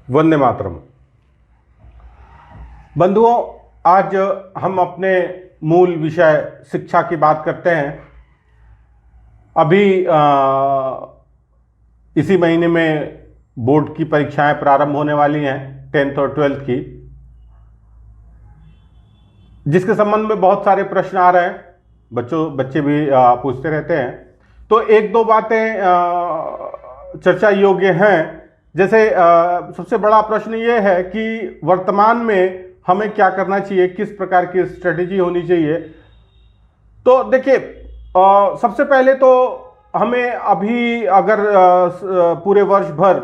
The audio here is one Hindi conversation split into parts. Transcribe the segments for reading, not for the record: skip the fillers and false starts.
वंदे मातरम। बंधुओं, आज हम अपने मूल विषय शिक्षा की बात करते हैं। अभी इसी महीने में बोर्ड की परीक्षाएं प्रारंभ होने वाली हैं, 10th और 12th की, जिसके संबंध में बहुत सारे प्रश्न आ रहे हैं। बच्चे भी पूछते रहते हैं। तो एक दो बातें चर्चा योग्य हैं। जैसे सबसे बड़ा प्रश्न ये है कि वर्तमान में हमें क्या करना चाहिए, किस प्रकार की स्ट्रेटेजी होनी चाहिए। तो देखिए, सबसे पहले तो हमें अभी अगर पूरे वर्ष भर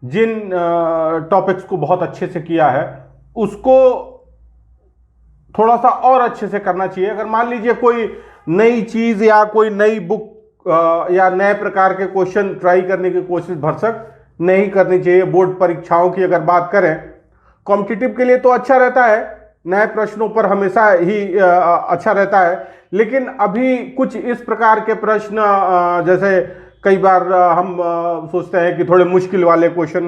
जिन टॉपिक्स को बहुत अच्छे से किया है उसको थोड़ा सा और अच्छे से करना चाहिए। अगर मान लीजिए कोई नई चीज या कोई नई बुक या नए प्रकार के क्वेश्चन ट्राई करने की कोशिश भरसक नहीं करनी चाहिए। बोर्ड परीक्षाओं की अगर बात करें, कॉम्पिटिटिव के लिए तो अच्छा रहता है, नए प्रश्नों पर हमेशा ही अच्छा रहता है, लेकिन अभी कुछ इस प्रकार के प्रश्न जैसे कई बार हम सोचते हैं कि थोड़े मुश्किल वाले क्वेश्चन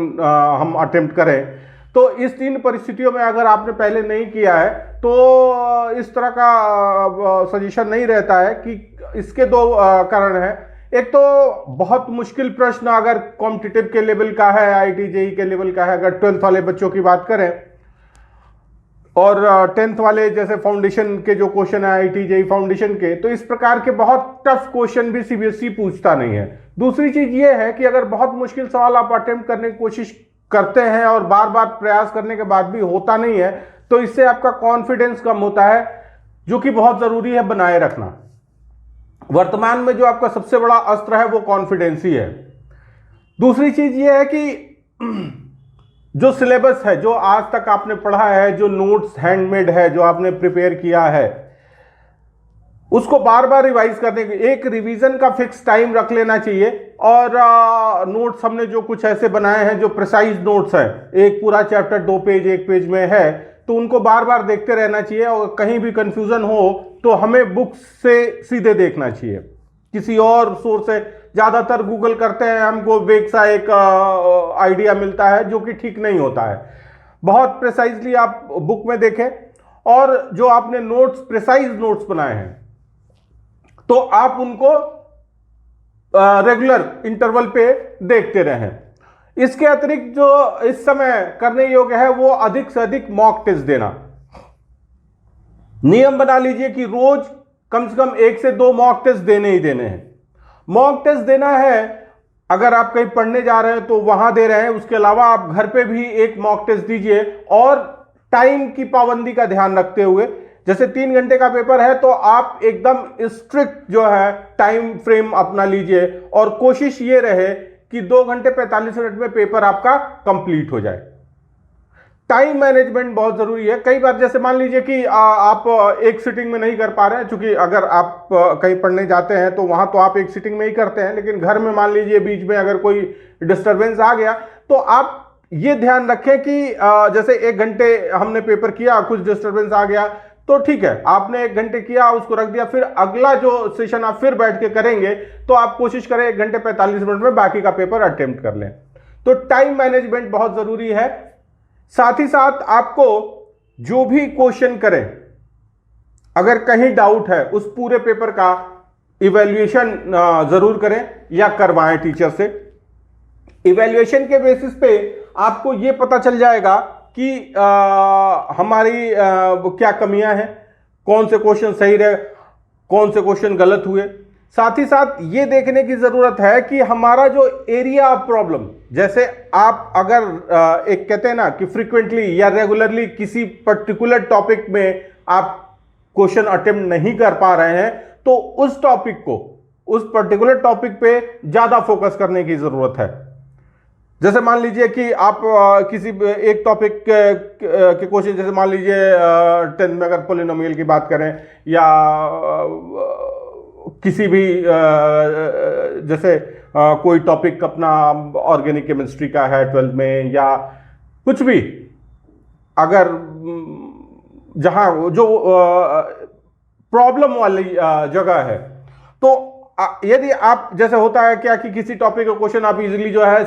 हम अटेम्प्ट करें। तो इस तीन परिस्थितियों में अगर आपने पहले नहीं किया है तो इस तरह का सजेशन नहीं रहता है। कि इसके दो कारण हैं। एक तो बहुत मुश्किल प्रश्न अगर कॉम्पिटिटिव के लेवल का है, आईआईटी जेईई के लेवल का है, अगर 12th वाले बच्चों की बात करें, और 10th वाले जैसे फाउंडेशन के जो क्वेश्चन है आईआईटी जेईई फाउंडेशन के, तो इस प्रकार के बहुत टफ क्वेश्चन भी सीबीएसई पूछता नहीं है। दूसरी चीज ये है कि अगर बहुत मुश्किल सवाल आप अटेम्प्ट करने की कोशिश करते हैं और बार बार प्रयास करने के बाद भी होता नहीं है, तो इससे आपका कॉन्फिडेंस कम होता है, जो कि बहुत जरूरी है बनाए रखना। वर्तमान में जो आपका सबसे बड़ा अस्त्र है वो कॉन्फिडेंस ही है। दूसरी चीज ये है कि जो सिलेबस है, जो आज तक आपने पढ़ा है, जो नोट्स हैंडमेड है, जो आपने प्रिपेयर किया है, उसको बार बार रिवाइज करने की एक रिवीजन का फिक्स टाइम रख लेना चाहिए। और नोट्स हमने जो कुछ ऐसे बनाए हैं जो प्रिसाइज नोट्स हैं, एक पूरा चैप्टर 2 पेज 1 पेज में है, तो उनको बार बार देखते रहना चाहिए। और कहीं भी कंफ्यूजन हो तो हमें बुक्स से सीधे देखना चाहिए, किसी और सोर्स से। ज्यादातर गूगल करते हैं, हमको वेग सा एक आइडिया मिलता है जो कि ठीक नहीं होता है। बहुत प्रिसाइजली आप बुक में देखें, और जो आपने नोट्स प्रिसाइज नोट्स बनाए हैं तो आप उनको रेगुलर इंटरवल पे देखते रहें। इसके अतिरिक्त जो इस समय करने योग्य है वो अधिक से अधिक मॉक टेस्ट देना। नियम बना लीजिए कि रोज कम से कम 1 से 2 मॉक टेस्ट देने ही देने हैं। मॉक टेस्ट देना है, अगर आप कहीं पढ़ने जा रहे हैं तो वहां दे रहे हैं, उसके अलावा आप घर पे भी एक मॉक टेस्ट दीजिए। और टाइम की पाबंदी का ध्यान रखते हुए, जैसे 3 घंटे का पेपर है तो आप एकदम स्ट्रिक्ट जो है टाइम फ्रेम अपना लीजिए, और कोशिश ये रहे कि 2 घंटे 45 मिनट में पेपर आपका कंप्लीट हो जाए। टाइम मैनेजमेंट बहुत जरूरी है। कई बार जैसे मान लीजिए कि आप एक सिटिंग में नहीं कर पा रहे हैं, क्योंकि अगर आप कहीं पढ़ने जाते हैं तो वहां तो आप एक सिटिंग में ही करते हैं, लेकिन घर में मान लीजिए बीच में अगर कोई डिस्टरबेंस आ गया तो आप ये ध्यान रखें कि जैसे 1 घंटे हमने पेपर किया, कुछ डिस्टरबेंस आ गया तो ठीक है, आपने 1 घंटे किया, उसको रख दिया, फिर अगला जो सेशन आप फिर बैठ के करेंगे तो आप कोशिश करें 1 घंटे 45 मिनट में बाकी का पेपर अटेम्प्ट कर लें। तो टाइम मैनेजमेंट बहुत जरूरी है। साथ ही साथ आपको जो भी क्वेश्चन करें, अगर कहीं डाउट है, उस पूरे पेपर का इवैल्यूएशन जरूर करें या करवाएं टीचर से। इवैल्यूएशन के बेसिस पे आपको यह पता चल जाएगा कि हमारी क्या कमियां हैं, कौन से क्वेश्चन सही रहे, कौन से क्वेश्चन गलत हुए। साथ ही साथ ये देखने की जरूरत है कि हमारा जो एरिया ऑफ प्रॉब्लम, जैसे आप अगर एक कहते हैं ना कि फ्रीक्वेंटली या रेगुलरली किसी पर्टिकुलर टॉपिक में आप क्वेश्चन अटेम्प्ट नहीं कर पा रहे हैं, तो उस टॉपिक को, उस पर्टिकुलर टॉपिक पे ज्यादा फोकस करने की जरूरत है। जैसे मान लीजिए कि आप किसी एक टॉपिक के क्वेश्चन, जैसे मान लीजिए 10th में अगर पोलिनोमियल की बात करें, या किसी भी जैसे कोई टॉपिक अपना ऑर्गेनिक केमिस्ट्री का है 12th में, या कुछ भी, अगर जहां जो प्रॉब्लम वाली जगह है, तो यदि आप, जैसे होता है क्या कि किसी टॉपिक का क्वेश्चन आप इजीली जो है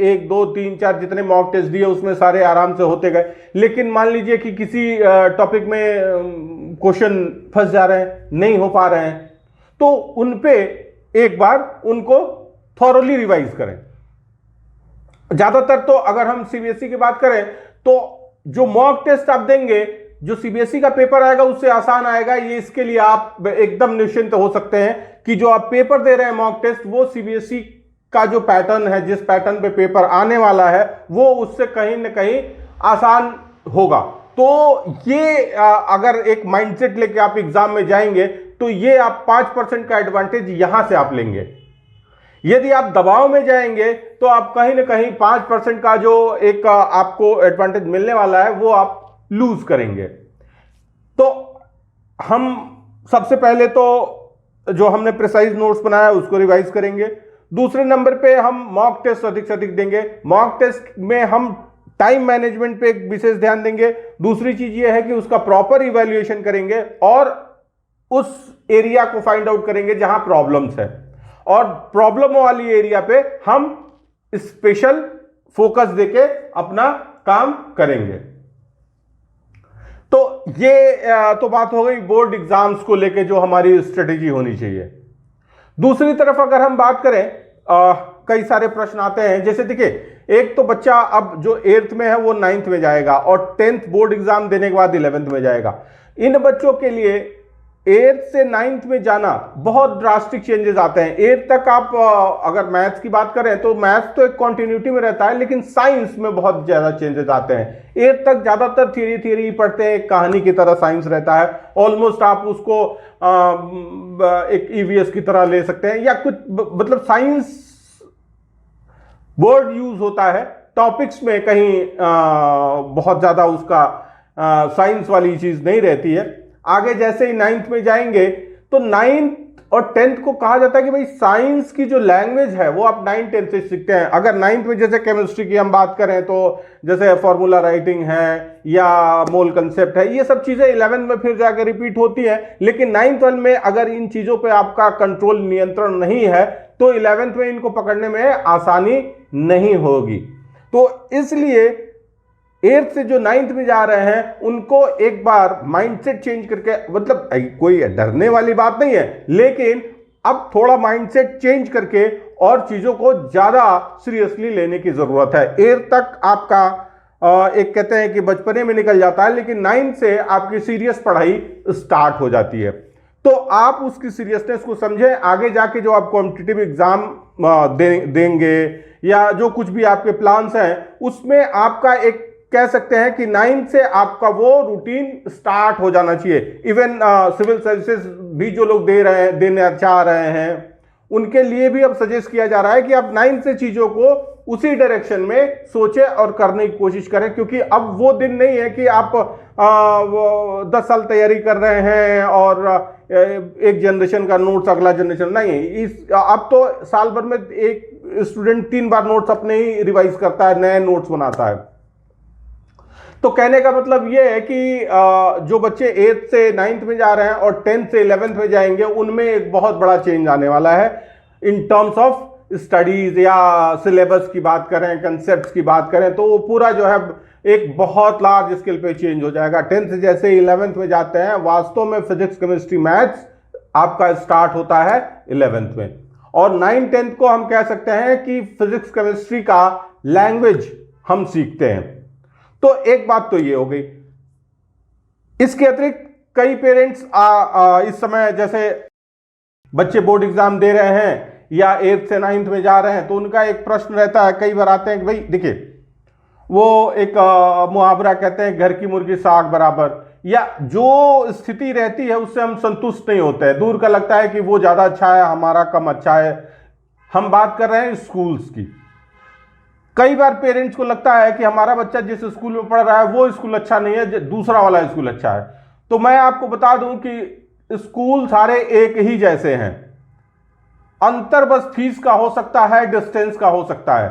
1 2 3 4 जितने मॉक टेस्ट दिए उसमें सारे आराम से होते गए, लेकिन मान लीजिए कि किसी टॉपिक में क्वेश्चन फंस जा रहे हैं, नहीं हो पा रहे हैं, तो उन पे एक बार उनको थॉरोली रिवाइज करें। ज्यादातर तो अगर हम सीबीएसई की बात करें तो जो मॉक टेस्ट आप देंगे, जो सीबीएसई का पेपर आएगा उससे आसान आएगा, ये इसके लिए आप एकदम निश्चिंत हो सकते हैं कि जो आप पेपर दे रहे हैं मॉक टेस्ट, वो सीबीएसई का जो पैटर्न है, जिस पैटर्न पे पेपर आने वाला है, वो उससे कहीं ना कहीं आसान होगा। तो ये अगर एक माइंडसेट लेके आप एग्जाम में जाएंगे तो ये आप 5% का एडवांटेज यहां से आप लेंगे। यदि आप दबाव में जाएंगे तो आप कहीं ना कहीं 5% का जो एक आपको एडवांटेज मिलने वाला है वो आप लूज करेंगे। तो हम सबसे पहले तो जो हमने प्रिसाइज नोट्स बनाया उसको रिवाइज करेंगे। दूसरे नंबर पे हम मॉक टेस्ट अधिक से अधिक देंगे। मॉक टेस्ट में हम टाइम मैनेजमेंट पे एक विशेष ध्यान देंगे। दूसरी चीज ये है कि उसका प्रॉपर इवैल्यूएशन करेंगे और उस एरिया को फाइंड आउट करेंगे जहां प्रॉब्लम्स है, और प्रॉब्लम वाली एरिया पे हम स्पेशल फोकस देके अपना काम करेंगे। तो ये तो बात हो गई बोर्ड एग्जाम्स को लेके जो हमारी स्ट्रेटेजी होनी चाहिए। दूसरी तरफ अगर हम बात करें, कई सारे प्रश्न आते हैं। जैसे देखिए, एक तो बच्चा अब जो 8th में है वो 9th में जाएगा और 10th बोर्ड एग्जाम देने के बाद 11th में जाएगा। इन बच्चों के लिए 8th से 9th में जाना बहुत ड्रास्टिक चेंजेस आते हैं। 8th तक आप अगर मैथ्स की बात करें तो मैथ्स तो एक कॉन्टिन्यूटी में रहता है, लेकिन साइंस में बहुत ज्यादा चेंजेस आते हैं। 8th तक ज्यादातर थ्योरी पढ़ते हैं, कहानी की तरह साइंस रहता है। ऑलमोस्ट आप उसको एक ईवीएस की तरह ले सकते हैं, या कुछ मतलब साइंस वर्ड यूज होता है टॉपिक्स में, कहीं बहुत ज्यादा उसका साइंस वाली चीज नहीं रहती है। आगे जैसे ही 9th में जाएंगे तो 9th और 10th को कहा जाता है कि भाई साइंस की जो लैंग्वेज है वो आप 9th 10th से सीखते हैं। अगर 9th में जैसे केमिस्ट्री की हम बात करें तो जैसे फॉर्मूला राइटिंग है या मोल कंसेप्ट है, ये सब चीजें 11th में फिर जाकर रिपीट होती हैं। लेकिन 9th में अगर इन चीजों पे आपका कंट्रोल, नियंत्रण नहीं है तो 11th में इनको पकड़ने में आसानी नहीं होगी। तो इसलिए 8th से जो 9th में जा रहे हैं उनको एक बार माइंडसेट चेंज करके, मतलब कोई डरने वाली बात नहीं है, लेकिन अब थोड़ा माइंडसेट चेंज करके और चीजों को ज्यादा सीरियसली लेने की जरूरत है। 8th तक आपका एक कहते हैं कि बचपने में निकल जाता है, लेकिन 9th से आपकी सीरियस पढ़ाई स्टार्ट हो जाती है। तो आप उसकी सीरियसनेस को समझें। आगे जाके जो आप कॉम्पिटिटिव एग्जाम देंगे या जो कुछ भी आपके प्लान्स हैं उसमें आपका एक कह सकते हैं कि 9th से आपका वो रूटीन स्टार्ट हो जाना चाहिए। इवन सिविल सर्विसेज भी जो लोग देना चाह रहे हैं उनके लिए भी अब सजेस्ट किया जा रहा है कि आप 9th से चीजों को उसी डायरेक्शन में सोचें और करने की कोशिश करें, क्योंकि अब वो दिन नहीं है कि आप 10 साल तैयारी कर रहे हैं और एक जनरेशन का नोट्स अगला जनरेशन नहीं। अब तो साल भर में एक स्टूडेंट 3 बार नोट्स अपने ही रिवाइज करता है, नए नोट्स बनाता है। तो कहने का मतलब यह है कि जो बच्चे 8th से 9th में जा रहे हैं और 10th से 11th में जाएंगे उनमें एक बहुत बड़ा चेंज आने वाला है इन टर्म्स ऑफ स्टडीज, या सिलेबस की बात करें, कंसेप्ट्स की बात करें, तो वो पूरा जो है एक बहुत लार्ज स्केल पे चेंज हो जाएगा। 10th से जैसे 11th में जाते हैं, वास्तव में फिजिक्स, केमिस्ट्री, मैथ्स आपका स्टार्ट होता है 11th में, और 9th 10th को हम कह सकते हैं कि फिजिक्स केमिस्ट्री का लैंग्वेज हम सीखते हैं। तो एक बात तो ये हो गई। इसके अतिरिक्त कई पेरेंट्स इस समय जैसे बच्चे बोर्ड एग्जाम दे रहे हैं या 8th से 9th में जा रहे हैं तो उनका एक प्रश्न रहता है, कई बार आते हैं कि भाई देखिए, वो एक मुहावरा कहते हैं, घर की मुर्गी साग बराबर, या जो स्थिति रहती है उससे हम संतुष्ट नहीं होते हैं। दूर का लगता है कि वो ज्यादा अच्छा है, हमारा कम अच्छा है। हम बात कर रहे हैं स्कूल्स की। कई बार पेरेंट्स को लगता है कि हमारा बच्चा जिस स्कूल में पढ़ रहा है वो स्कूल अच्छा नहीं है, दूसरा वाला स्कूल अच्छा है। तो मैं आपको बता दूं कि स्कूल सारे एक ही जैसे हैं, अंतर बस फीस का हो सकता है, डिस्टेंस का हो सकता है।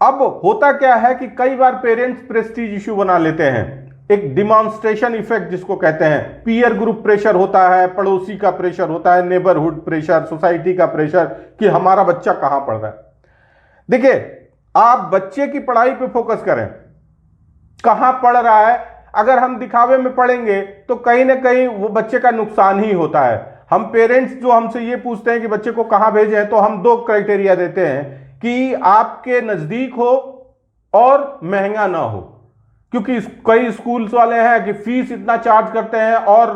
अब होता क्या है कि कई बार पेरेंट्स प्रेस्टीज इश्यू बना लेते हैं एक डिमॉन्स्ट्रेशन इफेक्ट जिसको कहते हैं, पीयर ग्रुप प्रेशर होता है, पड़ोसी का प्रेशर होता है, नेबरहुड प्रेशर, सोसाइटी का प्रेशर कि हमारा बच्चा कहां पढ़ रहा है। देखिए, आप बच्चे की पढ़ाई पे फोकस करें, कहां पढ़ रहा है। अगर हम दिखावे में पढ़ेंगे तो कहीं ना कहीं वो बच्चे का नुकसान ही होता है। हम पेरेंट्स जो हमसे ये पूछते हैं कि बच्चे को कहां भेजें, तो हम दो क्राइटेरिया देते हैं कि आपके नजदीक हो और महंगा ना हो, क्योंकि कई स्कूल्स वाले हैं कि फीस इतना चार्ज करते हैं और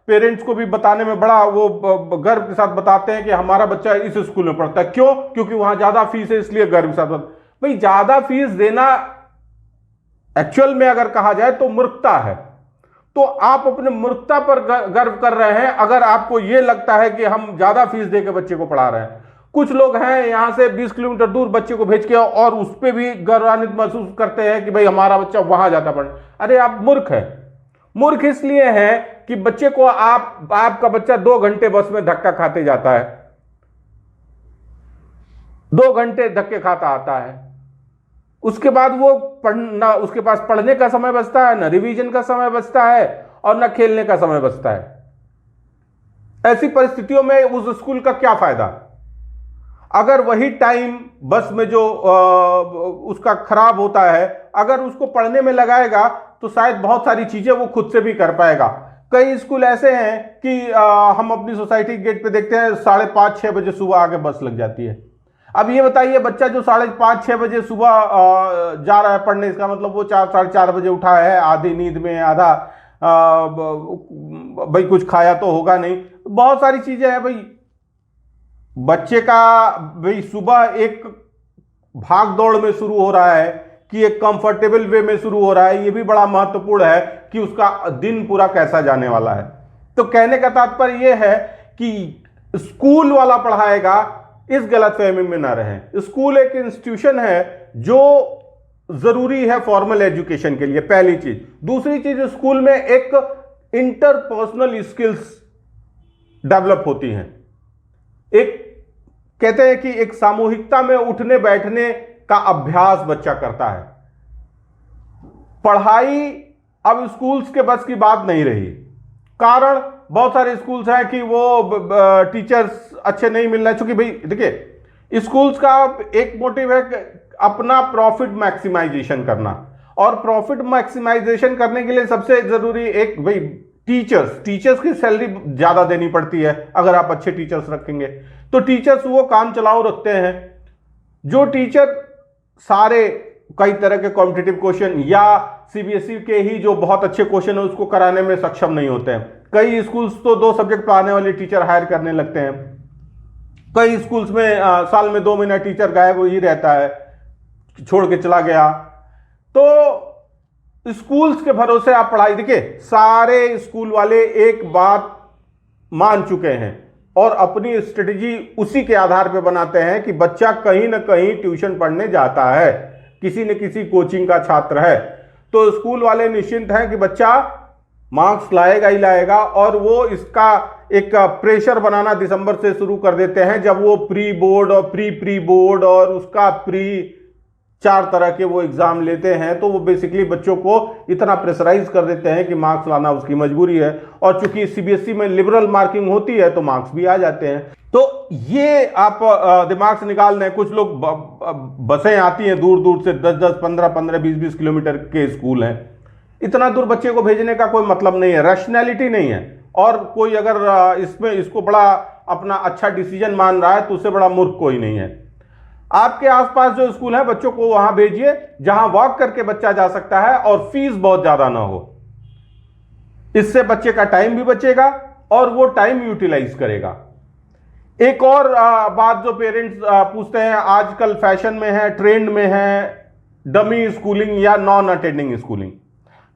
पेरेंट्स को भी बताने में बड़ा वो गर्व के साथ बताते हैं कि हमारा बच्चा इस स्कूल में पढ़ता है। क्यों? क्योंकि वहां ज्यादा फीस है, इसलिए गर्व के साथ भाई ज्यादा फीस देना एक्चुअल में अगर कहा जाए तो मूर्खता है। तो आप अपने मूर्खता पर गर्व कर रहे हैं अगर आपको यह लगता है कि हम ज्यादा फीस देकर बच्चे को पढ़ा रहे हैं। कुछ लोग हैं यहां से 20 किलोमीटर दूर बच्चे को भेज के और उस पर भी गर्वान्वित महसूस करते हैं कि भाई हमारा बच्चा वहां जाता पढ़। अरे आप मूर्ख है। मूर्ख इसलिए है कि बच्चे को आपका बच्चा 2 घंटे बस में धक्का खाते जाता है, 2 घंटे धक्के खाता आता है, उसके बाद वो पढ़ना, उसके पास पढ़ने का समय बचता है, ना रिवीजन का समय बचता है और ना खेलने का समय बचता है। ऐसी परिस्थितियों में उस स्कूल का क्या फायदा? अगर वही टाइम बस में जो उसका खराब होता है, अगर उसको पढ़ने में लगाएगा तो शायद बहुत सारी चीजें वो खुद से भी कर पाएगा। कई स्कूल ऐसे हैं कि हम अपनी सोसाइटी गेट पे देखते हैं 5:30-6 बजे सुबह आके बस लग जाती है। अब ये बताइए, बच्चा जो 5:30-6 बजे सुबह जा रहा है पढ़ने, इसका मतलब वो 4-4:30 बजे उठा है, आधी नींद में, आधा भाई कुछ खाया तो होगा नहीं, बहुत सारी चीजें हैं भाई। बच्चे का भाई सुबह एक भाग दौड़ में शुरू हो रहा है कि एक कंफर्टेबल वे में शुरू हो रहा है, ये भी बड़ा महत्वपूर्ण है कि उसका दिन पूरा कैसा जाने वाला है। तो कहने का तात्पर्य यह है कि स्कूल वाला पढ़ाएगा, इस गलतफहमी में ना रहें। स्कूल एक इंस्टीट्यूशन है जो जरूरी है फॉर्मल एजुकेशन के लिए, पहली चीज। दूसरी चीज, स्कूल में एक इंटरपर्सनल स्किल्स डेवलप होती हैं। एक कहते हैं कि एक सामूहिकता में उठने बैठने का अभ्यास बच्चा करता है। पढ़ाई अब स्कूल्स के बस की बात नहीं रही। कारण बहुत सारे स्कूल्स हैं कि वो टीचर्स अच्छे नहीं मिल रहे, क्योंकि भाई देखिए स्कूल्स का एक मोटिव है अपना प्रॉफिट मैक्सिमाइजेशन करना, और प्रॉफिट मैक्सिमाइजेशन करने के लिए सबसे जरूरी एक भाई टीचर्स की सैलरी ज्यादा देनी पड़ती है। अगर आप अच्छे टीचर्स रखेंगे तो टीचर्स वो काम चलाओ रखते हैं। जो टीचर सारे कई तरह के कॉम्पिटिटिव क्वेश्चन या सीबीएसई के ही जो बहुत अच्छे क्वेश्चन है उसको कराने में सक्षम नहीं होते हैं। कई स्कूल्स तो 2 सब्जेक्ट पढ़ाने वाले टीचर हायर करने लगते हैं। कई स्कूल्स में साल में 2 महीना टीचर गायब ही रहता है, छोड़ के चला गया। तो स्कूल्स के भरोसे आप पढ़ाई, देखिए सारे स्कूल वाले एक बात मान चुके हैं और अपनी स्ट्रेटेजी उसी के आधार पर बनाते हैं कि बच्चा कहीं ना कहीं ट्यूशन पढ़ने जाता है, किसी न किसी कोचिंग का छात्र है। तो स्कूल वाले निश्चिंत हैं कि बच्चा मार्क्स लाएगा ही लाएगा, और वो इसका एक प्रेशर बनाना दिसंबर से शुरू कर देते हैं, जब वो प्री बोर्ड और प्री बोर्ड और उसका प्री 4 तरह के वो एग्जाम लेते हैं। तो वो बेसिकली बच्चों को इतना प्रेशराइज कर देते हैं कि मार्क्स लाना उसकी मजबूरी है, और चूंकि सीबीएसई में लिबरल मार्किंग होती है तो मार्क्स भी आ जाते हैं। तो ये आप दिमाग से निकाल दें। कुछ लोग बसें आती हैं दूर दूर से, 10-10, 15-15, 20-20 किलोमीटर के स्कूल हैं। इतना दूर बच्चे को भेजने का कोई मतलब नहीं है, रैशनैलिटी नहीं है। और कोई अगर इसको बड़ा अपना अच्छा डिसीजन मान रहा है तो उससे बड़ा मूर्ख कोई नहीं है। आपके आसपास जो स्कूल है बच्चों को वहां भेजिए जहां वॉक करके बच्चा जा सकता है और फीस बहुत ज्यादा ना हो। इससे बच्चे का टाइम भी बचेगा और वो टाइम यूटिलाइज करेगा। एक और बात जो पेरेंट्स पूछते हैं, आजकल फैशन में है, ट्रेंड में है डमी स्कूलिंग या नॉन अटेंडिंग स्कूलिंग।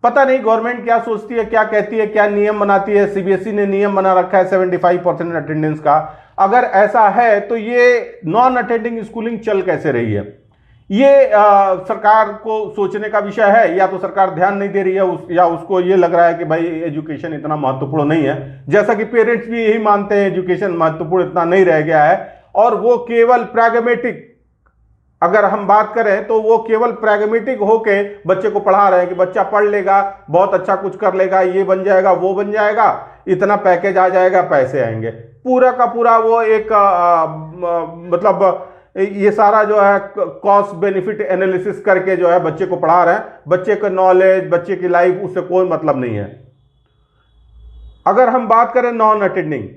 पता नहीं गवर्नमेंट क्या सोचती है, क्या कहती है, क्या नियम बनाती है। सीबीएसई ने नियम बना रखा है 75% अटेंडेंस का। अगर ऐसा है तो ये नॉन अटेंडिंग स्कूलिंग चल कैसे रही है? ये सरकार को सोचने का विषय है। या तो सरकार ध्यान नहीं दे रही है या उसको ये लग रहा है कि भाई एजुकेशन इतना महत्वपूर्ण नहीं है। जैसा कि पेरेंट्स भी यही मानते हैं, एजुकेशन महत्वपूर्ण इतना नहीं रह गया है, और वो केवल प्रैग्मेटिक अगर हम बात करें तो वो केवल प्रैग्मेटिक होके बच्चे को पढ़ा रहे हैं कि बच्चा पढ़ लेगा, बहुत अच्छा कुछ कर लेगा, ये बन जाएगा, वो बन जाएगा, इतना पैकेज आ जाएगा, पैसे आएंगे। पूरा का पूरा वो एक मतलब ये सारा जो है कॉस्ट बेनिफिट एनालिसिस करके जो है बच्चे को पढ़ा रहे हैं। बच्चे का नॉलेज, बच्चे की लाइफ, उससे कोई मतलब नहीं है। अगर हम बात करें नॉन अटेंडिंग,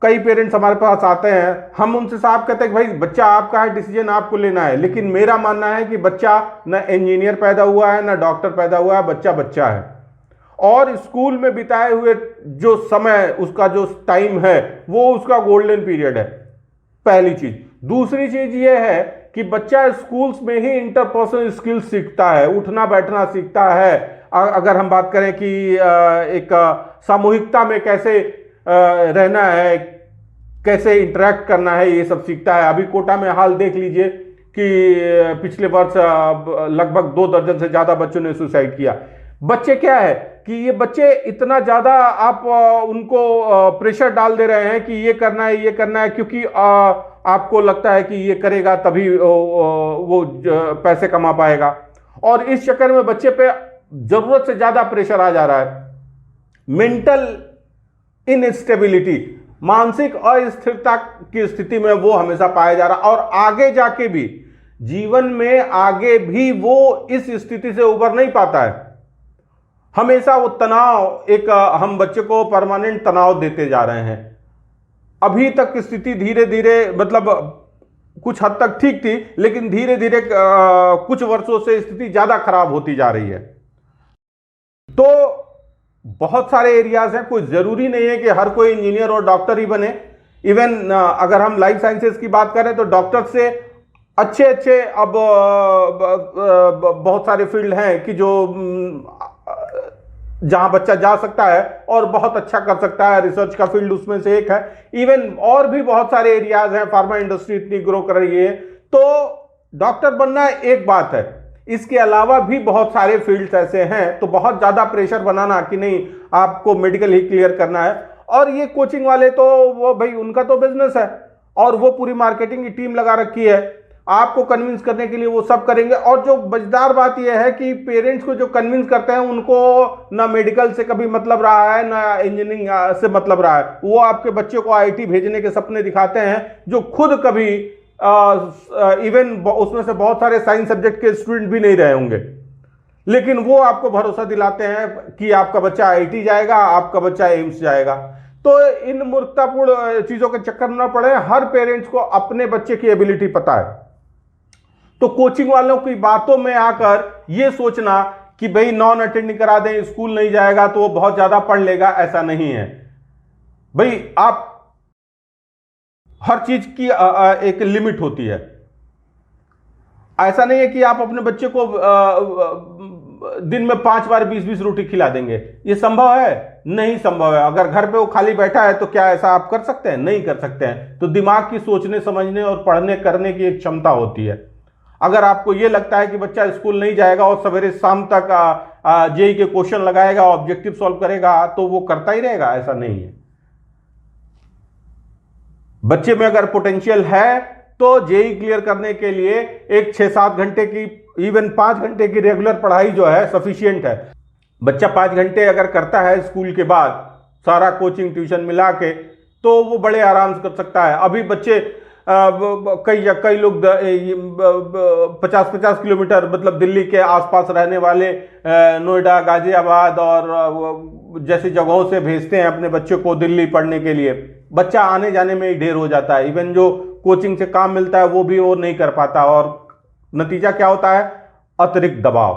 कई पेरेंट्स हमारे पास आते हैं, हम उनसे साफ कहते हैं कि भाई बच्चा आपका है, डिसीजन आपको लेना है। लेकिन मेरा मानना है कि बच्चा न इंजीनियर पैदा हुआ है, न डॉक्टर पैदा हुआ है, बच्चा बच्चा है। और स्कूल में बिताए हुए जो समय, उसका जो टाइम है, वो उसका गोल्डन पीरियड है, पहली चीज। दूसरी चीज ये है कि बच्चा स्कूल्स में ही इंटरपर्सनल स्किल्स सीखता है, उठना बैठना सीखता है। अगर हम बात करें कि एक सामूहिकता में कैसे रहना है, कैसे इंटरेक्ट करना है, ये सब सीखता है। अभी कोटा में हाल देख लीजिए कि पिछले वर्ष लगभग 2 दर्जन से ज्यादा बच्चों ने सुसाइड किया। बच्चे क्या है कि ये बच्चे इतना ज्यादा आप उनको प्रेशर डाल दे रहे हैं कि ये करना है, ये करना है, क्योंकि आपको लगता है कि ये करेगा तभी वो पैसे कमा पाएगा। और इस चक्कर में बच्चे पे जरूरत से ज्यादा प्रेशर आ जा रहा है। मेंटल इनस्टेबिलिटी, मानसिक अस्थिरता की स्थिति में वो हमेशा पाया जा रहा, और आगे जाके भी जीवन में आगे भी वो इस स्थिति से उबर नहीं पाता है। हमेशा वो तनाव, एक हम बच्चे को परमानेंट तनाव देते जा रहे हैं। अभी तक स्थिति धीरे धीरे, मतलब कुछ हद तक ठीक थी, लेकिन धीरे धीरे कुछ वर्षों से स्थिति ज्यादा खराब होती जा रही है। तो बहुत सारे एरियाज हैं, कोई जरूरी नहीं है कि हर कोई इंजीनियर और डॉक्टर ही बने। इवन अगर हम लाइफ साइंसेज की बात करें तो डॉक्टर से अच्छे अच्छे अब बहुत सारे फील्ड हैं कि जो जहां बच्चा जा सकता है और बहुत अच्छा कर सकता है। रिसर्च का फील्ड उसमें से एक है। इवन और भी बहुत सारे एरियाज हैं, फार्मा इंडस्ट्री इतनी ग्रो कर रही है। तो डॉक्टर बनना एक बात है, इसके अलावा भी बहुत सारे फील्ड्स ऐसे हैं। तो बहुत ज्यादा प्रेशर बनाना कि नहीं आपको मेडिकल ही क्लियर करना है, और ये कोचिंग वाले तो वो भाई उनका तो बिजनेस है, और वो पूरी मार्केटिंग की टीम लगा रखी है, आपको कन्विंस करने के लिए वो सब करेंगे। और जो मजेदार बात यह है कि पेरेंट्स को जो कन्विंस करते हैं उनको ना मेडिकल से कभी मतलब रहा है, ना इंजीनियरिंग से मतलब रहा है। वो आपके बच्चे को आईटी भेजने के सपने दिखाते हैं, जो खुद कभी इवन उसमें से बहुत सारे साइंस सब्जेक्ट के स्टूडेंट भी नहीं रहे होंगे, लेकिन वो आपको भरोसा दिलाते हैं कि आपका बच्चा आईटी जाएगा, आपका बच्चा एम्स जाएगा। तो इन मूर्खतापूर्ण चीजों के चक्कर में ना पड़े। हर पेरेंट्स को अपने बच्चे की एबिलिटी पता है। तो कोचिंग वालों की बातों में आकर यह सोचना कि भाई नॉन अटेंडिंग करा दें, स्कूल नहीं जाएगा तो वो बहुत ज्यादा पढ़ लेगा, ऐसा नहीं है भाई। आप हर चीज की एक लिमिट होती है। ऐसा नहीं है कि आप अपने बच्चे को दिन में 5 बार 20-20 रोटी खिला देंगे। ये संभव है? नहीं संभव है। अगर घर पे वो खाली बैठा है तो क्या ऐसा आप कर सकते हैं? नहीं कर सकते हैं। तो दिमाग की सोचने समझने और पढ़ने करने की एक क्षमता होती है। अगर आपको ये लगता है कि बच्चा स्कूल नहीं जाएगा और सवेरे शाम तक जेई के क्वेश्चन लगाएगा, ऑब्जेक्टिव सॉल्व करेगा, तो वो करता ही रहेगा, ऐसा नहीं है। बच्चे में अगर पोटेंशियल है तो जेई क्लियर करने के लिए एक 6-7 घंटे की, इवन 5 घंटे की रेगुलर पढ़ाई जो है सफिशिएंट है। बच्चा 5 घंटे अगर करता है स्कूल के बाद, सारा कोचिंग ट्यूशन मिला के, तो वो बड़े आराम से कर सकता है। अभी बच्चे कई लोग 50-50 किलोमीटर, मतलब दिल्ली के आसपास रहने वाले नोएडा, गाजियाबाद और जैसी जगहों से भेजते हैं अपने बच्चों को दिल्ली पढ़ने के लिए। बच्चा आने जाने में ही ढेर हो जाता है। इवन जो कोचिंग से काम मिलता है वो भी वो नहीं कर पाता, और नतीजा क्या होता है? अतिरिक्त दबाव।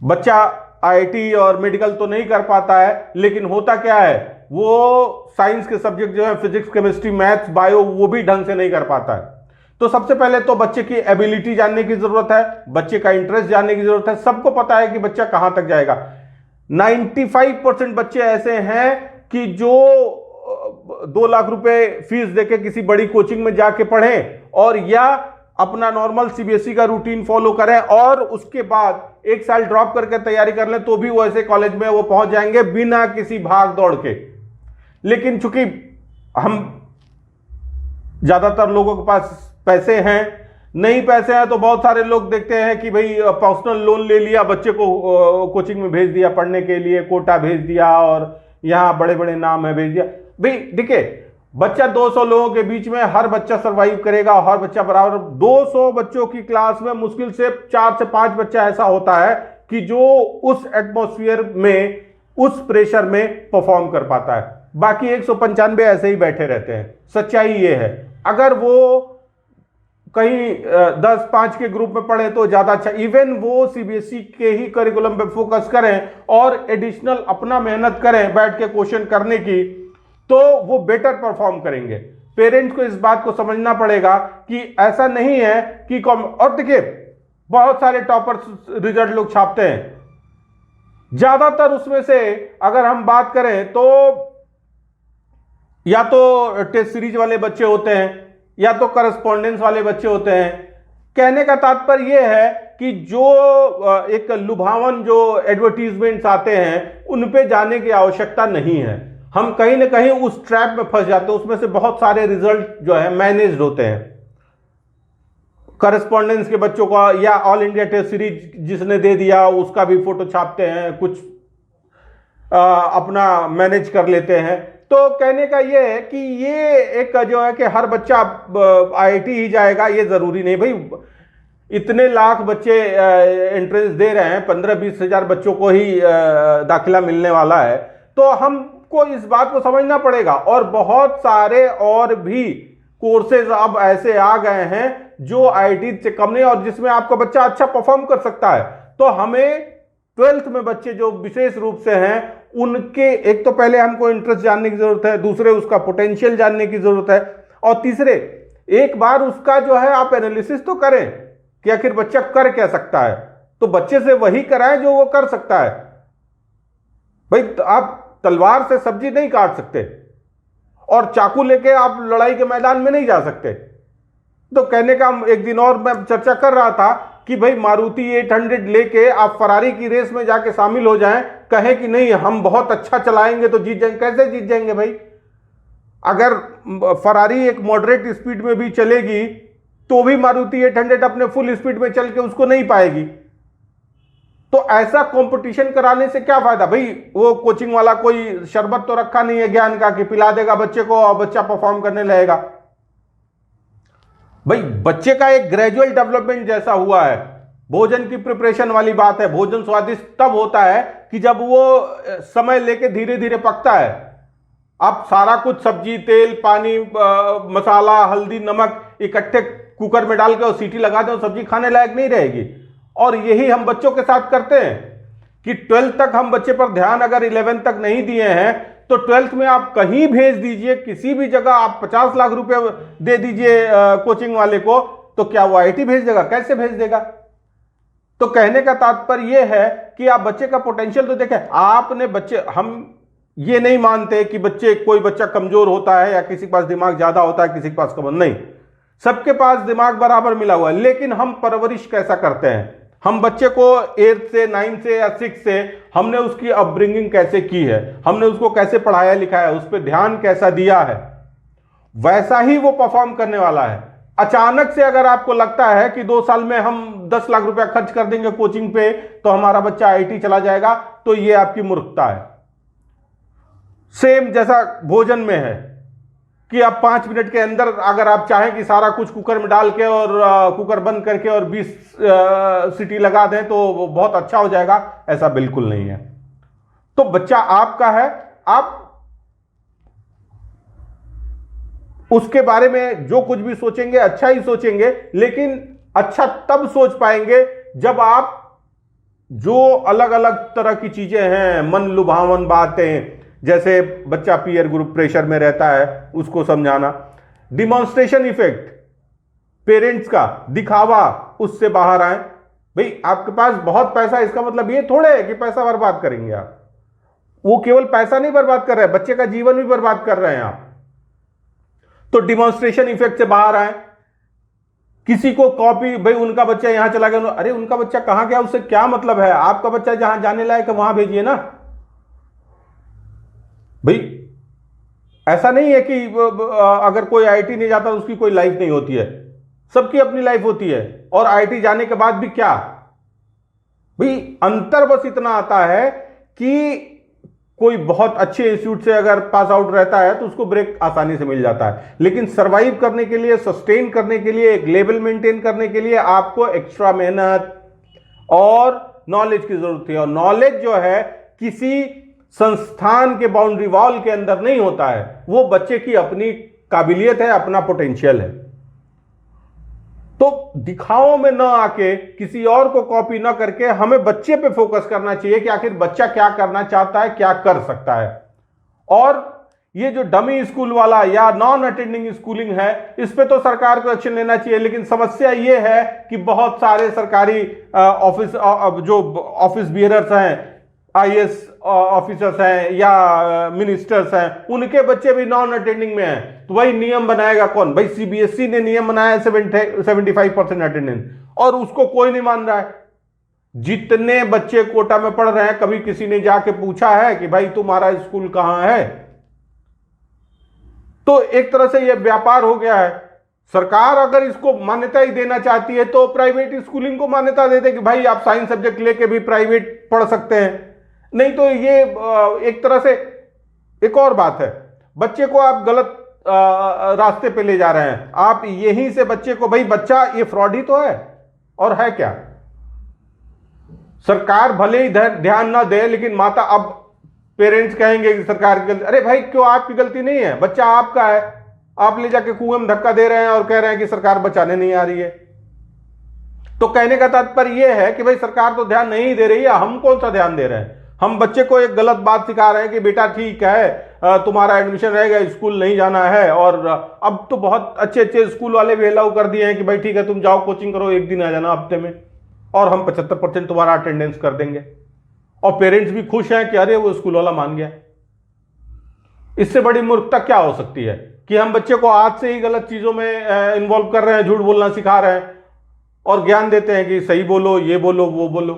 बच्चा आईटी और मेडिकल तो नहीं कर पाता है, लेकिन होता क्या है, वो साइंस के सब्जेक्ट जो है फिजिक्स, केमिस्ट्री, मैथ्स, बायो, वो भी ढंग से नहीं कर पाता है। तो सबसे पहले तो बच्चे की एबिलिटी जानने की जरूरत है, बच्चे का इंटरेस्ट जानने की जरूरत है। सबको पता है कि बच्चा कहां तक जाएगा। 95% बच्चे ऐसे हैं कि जो 2 लाख रुपए फीस देके किसी बड़ी कोचिंग में जाके पढ़ें, और या अपना नॉर्मल सीबीएसई का रूटीन फॉलो करें, और उसके बाद 1 साल ड्रॉप करके तैयारी कर लें, तो भी वो ऐसे कॉलेज में वो पहुंच जाएंगे बिना किसी भाग दौड़ के। लेकिन चूंकि हम ज्यादातर लोगों के पास पैसे हैं, नहीं पैसे हैं तो बहुत सारे लोग देखते हैं कि भाई पर्सनल लोन ले लिया, बच्चे को कोचिंग में भेज दिया पढ़ने के लिए, कोटा भेज दिया और यहाँ बड़े बड़े नाम है भेज दिया। भाई देखिए, बच्चा 200 लोगों के बीच में हर बच्चा सरवाइव करेगा, हर बच्चा बराबर। 200 बच्चों की क्लास में मुश्किल से 4 से 5 बच्चा ऐसा होता है कि जो उस एटमॉस्फेयर में, उस प्रेशर में परफॉर्म कर पाता है, बाकी 195 ऐसे ही बैठे रहते हैं। सच्चाई ये है, अगर वो कहीं 10-5 के ग्रुप में पढ़े तो ज्यादा अच्छा। इवन वो सीबीएसई के ही करिकुलम पे फोकस करें और एडिशनल अपना मेहनत करें बैठ के क्वेश्चन करने की, तो वो बेटर परफॉर्म करेंगे। पेरेंट्स को इस बात को समझना पड़ेगा कि ऐसा नहीं है कि और देखिए, बहुत सारे टॉपर्स रिजल्ट लोग छापते हैं, ज्यादातर उसमें से अगर हम बात करें तो या तो टेस्ट सीरीज वाले बच्चे होते हैं या तो करस्पॉन्डेंस वाले बच्चे होते हैं। कहने का तात्पर्य यह है कि जो एक लुभावन जो एडवर्टीजमेंट्स आते हैं उन पे जाने की आवश्यकता नहीं है। हम कहीं ना कहीं उस ट्रैप में फंस जाते हैं। उसमें से बहुत सारे रिजल्ट जो है मैनेज्ड होते हैं। करस्पॉन्डेंस के बच्चों का या ऑल इंडिया टेस्ट सीरीज जिसने दे दिया उसका भी फोटो छापते हैं, कुछ अपना मैनेज कर लेते हैं। तो कहने का ये है कि ये एक जो है कि हर बच्चा आईआईटी ही जाएगा ये जरूरी नहीं। भाई इतने लाख बच्चे एंट्रेंस दे रहे हैं, 15-20 हजार बच्चों को ही दाखिला मिलने वाला है, तो हमको इस बात को समझना पड़ेगा। और बहुत सारे और भी कोर्सेज अब ऐसे आ गए हैं जो आईआईटी से कम नहीं और जिसमें आपका बच्चा अच्छा परफॉर्म कर सकता है। तो हमें 12th में बच्चे जो विशेष रूप से हैं उनके एक तो पहले हमको इंटरेस्ट जानने की जरूरत है, दूसरे उसका पोटेंशियल जानने की जरूरत है, और तीसरे एक बार उसका जो है आप एनालिसिस तो करें कि आखिर बच्चा कर क्या सकता है। तो बच्चे से वही कराएं जो वो कर सकता है। भाई तो आप तलवार से सब्जी नहीं काट सकते और चाकू लेके आप लड़ाई के मैदान में नहीं जा सकते। तो कहने का एक दिन और मैं चर्चा कर रहा था कि भाई मारुति 800 लेके आप फरारी की रेस में जाके शामिल हो जाएं, कहें कि नहीं हम बहुत अच्छा चलाएंगे तो जीत जाएंगे। कैसे जीत जाएंगे भाई? अगर फरारी एक मॉडरेट स्पीड में भी चलेगी तो भी मारुति 800 अपने फुल स्पीड में चल के उसको नहीं पाएगी। तो ऐसा कंपटीशन कराने से क्या फायदा भाई? वो कोचिंग वाला कोई शरबत तो रखा नहीं है ज्ञान का कि पिला देगा बच्चे को और बच्चा परफॉर्म करने लगेगा। भाई बच्चे का एक ग्रेजुअल डेवलपमेंट जैसा हुआ है। भोजन की प्रिपरेशन वाली बात है, भोजन स्वादिष्ट तब होता है कि जब वो समय लेके धीरे धीरे पकता है। आप सारा कुछ सब्जी, तेल, पानी, मसाला, हल्दी, नमक इकट्ठे कुकर में डाल के और सीटी लगा दें, सब्जी खाने लायक नहीं रहेगी। और यही हम बच्चों के साथ करते हैं कि 12th तक हम बच्चे पर ध्यान अगर 11th तक नहीं दिए हैं तो 12th में आप कहीं भेज दीजिए, किसी भी जगह आप 50 लाख रुपए दे दीजिए कोचिंग वाले को, तो क्या वो आईआईटी भेज देगा? कैसे भेज देगा? तो कहने का तात्पर्य यह है कि आप बच्चे का पोटेंशियल तो देखें। आपने बच्चे, हम ये नहीं मानते कि बच्चे, कोई बच्चा कमजोर होता है या किसी के पास दिमाग ज्यादा होता है, किसी के पास कम नहीं। सबके पास दिमाग बराबर मिला हुआ है, लेकिन हम परवरिश कैसा करते हैं? हम बच्चे को 8th से 9th से या 6th से हमने उसकी अपब्रिंगिंग कैसे की है, हमने उसको कैसे पढ़ाया लिखाया है, उस पर ध्यान कैसा दिया है, वैसा ही वो परफॉर्म करने वाला है। अचानक से अगर आपको लगता है कि 2 साल में हम 10 लाख रुपया खर्च कर देंगे कोचिंग पे तो हमारा बच्चा आईआईटी चला जाएगा, तो ये आपकी मूर्खता है। सेम जैसा भोजन में है कि आप 5 मिनट के अंदर अगर आप चाहें कि सारा कुछ कुकर में डाल के और कुकर बंद करके और 20 सीटी लगा दें तो वो बहुत अच्छा हो जाएगा, ऐसा बिल्कुल नहीं है। तो बच्चा आपका है, आप उसके बारे में जो कुछ भी सोचेंगे अच्छा ही सोचेंगे, लेकिन अच्छा तब सोच पाएंगे जब आप जो अलग अलग तरह की चीजें हैं, मन लुभावन बातें, जैसे बच्चा पीयर ग्रुप प्रेशर में रहता है उसको समझाना, डिमॉन्स्ट्रेशन इफेक्ट पेरेंट्स का दिखावा, उससे बाहर आए। भाई आपके पास बहुत पैसा, इसका मतलब ये थोड़े है कि पैसा बर्बाद करेंगे आप। वो केवल पैसा नहीं बर्बाद कर रहे हैं, बच्चे का जीवन भी बर्बाद कर रहे हैं आप। तो डिमॉन्स्ट्रेशन इफेक्ट से बाहर आए। किसी को कॉपी, भाई उनका बच्चा यहां चला गया, अरे उनका बच्चा कहां गया उससे क्या मतलब है? आपका बच्चा जहां जाने लायक है वहां भेजिए ना। भाई ऐसा नहीं है कि अगर कोई आईआईटी नहीं जाता उसकी कोई लाइफ नहीं होती है। सबकी अपनी लाइफ होती है, और आईआईटी जाने के बाद भी क्या भाई, अंतर बस इतना आता है कि कोई बहुत अच्छे इंस्टीट्यूट से अगर पास आउट रहता है तो उसको ब्रेक आसानी से मिल जाता है, लेकिन सरवाइव करने के लिए, सस्टेन करने के लिए, एक लेवल मेंटेन करने के लिए आपको एक्स्ट्रा मेहनत और नॉलेज की जरूरत है। और नॉलेज जो है किसी संस्थान के बाउंड्री वॉल के अंदर नहीं होता है, वो बच्चे की अपनी काबिलियत है, अपना पोटेंशियल है। तो दिखाओ में ना आके, किसी और को कॉपी ना करके, हमें बच्चे पे फोकस करना चाहिए कि आखिर बच्चा क्या करना चाहता है, क्या कर सकता है। और ये जो डमी स्कूल वाला या नॉन अटेंडिंग स्कूलिंग है, इस पे तो सरकार को एक्शन लेना चाहिए, लेकिन समस्या ये है कि बहुत सारे सरकारी जो ऑफिस बियरर्स हैं, आईएएस ऑफिसर्स हैं या मिनिस्टर्स हैं, उनके बच्चे भी नॉन अटेंडिंग में हैं। तो भाई नियम बनाएगा कौन? भाई सीबीएसई ने नियम बनाया 75% अटेंडेंस, और उसको कोई नहीं मान रहा है। जितने बच्चे कोटा में पढ़ रहे हैं, कभी किसी ने जाके पूछा है कि भाई तुम्हारा स्कूल कहां है? तो एक तरह से यह व्यापार हो गया है। सरकार अगर इसको मान्यता ही देना चाहती है तो प्राइवेट स्कूलिंग को मान्यता दे दे कि भाई आप साइंस सब्जेक्ट लेके भी प्राइवेट पढ़ सकते हैं। नहीं तो ये एक तरह से एक और बात है, बच्चे को आप गलत रास्ते पे ले जा रहे हैं। आप यहीं से बच्चे को, भाई बच्चा ये फ्रॉड ही तो है, और है क्या? सरकार भले ही ध्यान ना दे, लेकिन माता, अब पेरेंट्स कहेंगे कि सरकार की गलती। अरे भाई क्यों? आपकी गलती नहीं है, बच्चा आपका है। आप ले जाके कुएं में धक्का दे रहे हैं और कह रहे हैं कि सरकार बचाने नहीं आ रही है। तो कहने का तात्पर्य यह है कि भाई सरकार तो ध्यान नहीं दे रही है, हम कौन सा ध्यान दे रहे हैं? हम बच्चे को एक गलत बात सिखा रहे हैं कि बेटा ठीक है, तुम्हारा एडमिशन रहेगा, स्कूल नहीं जाना है। और अब तो बहुत अच्छे अच्छे स्कूल वाले भी अलाउ कर दिए हैं कि भाई ठीक है तुम जाओ कोचिंग करो, एक दिन आ जाना हफ्ते में, और हम 75% तुम्हारा अटेंडेंस कर देंगे। और पेरेंट्स भी खुश हैं कि अरे वो स्कूल वाला मान गया। इससे बड़ी मूर्खता क्या हो सकती है कि हम बच्चे को आज से ही गलत चीजों में इन्वॉल्व कर रहे हैं, झूठ बोलना सिखा रहे हैं और ज्ञान देते हैं कि सही बोलो, ये बोलो, वो बोलो।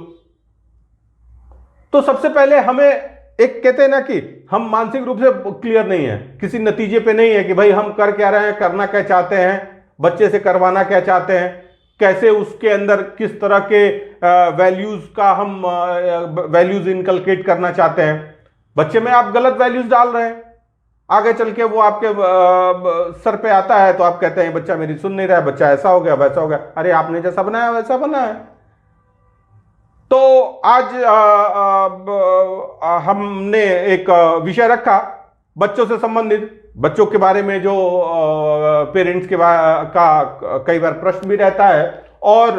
तो सबसे पहले हमें एक, कहते हैं ना कि हम मानसिक रूप से क्लियर नहीं है, किसी नतीजे पे नहीं है कि भाई हम कर क्या रहे हैं, करना क्या चाहते हैं, बच्चे से करवाना क्या चाहते हैं, कैसे उसके अंदर किस तरह के वैल्यूज का हम वैल्यूज इनकलकेट करना चाहते हैं। बच्चे में आप गलत वैल्यूज डाल रहे हैं, आगे चल के वो आपके सर पे आता है तो आप कहते हैं बच्चा मेरी सुन नहीं रहा है, बच्चा ऐसा हो गया, वैसा हो गया। अरे आपने जैसा बनाया वैसा बना है। तो आज हमने एक विषय रखा बच्चों से संबंधित, बच्चों के बारे में जो पेरेंट्स के का कई बार प्रश्न भी रहता है। और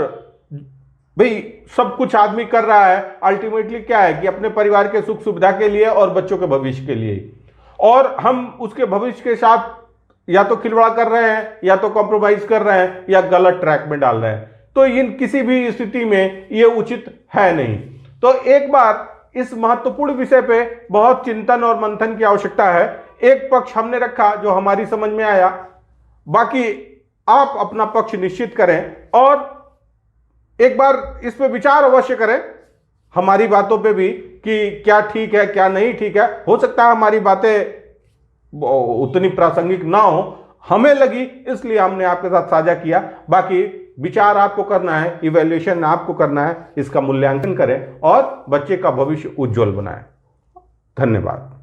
भाई सब कुछ आदमी कर रहा है, अल्टीमेटली क्या है कि अपने परिवार के सुख सुविधा के लिए और बच्चों के भविष्य के लिए, और हम उसके भविष्य के साथ या तो खिलवाड़ कर रहे हैं, या तो कॉम्प्रोमाइज कर रहे हैं, या गलत ट्रैक में डाल रहे हैं। तो इन किसी भी स्थिति में ये उचित है नहीं। तो एक बार इस महत्वपूर्ण विषय पे बहुत चिंतन और मंथन की आवश्यकता है। एक पक्ष हमने रखा जो हमारी समझ में आया, बाकी आप अपना पक्ष निश्चित करें और एक बार इस पे विचार अवश्य करें हमारी बातों पे भी कि क्या ठीक है क्या नहीं ठीक है। हो सकता है हमारी बातें उतनी प्रासंगिक ना हो, हमें लगी इसलिए हमने आपके साथ साझा किया। बाकी विचार आपको करना है, इवैल्यूएशन आपको करना है, इसका मूल्यांकन करें और बच्चे का भविष्य उज्जवल बनाएं। धन्यवाद।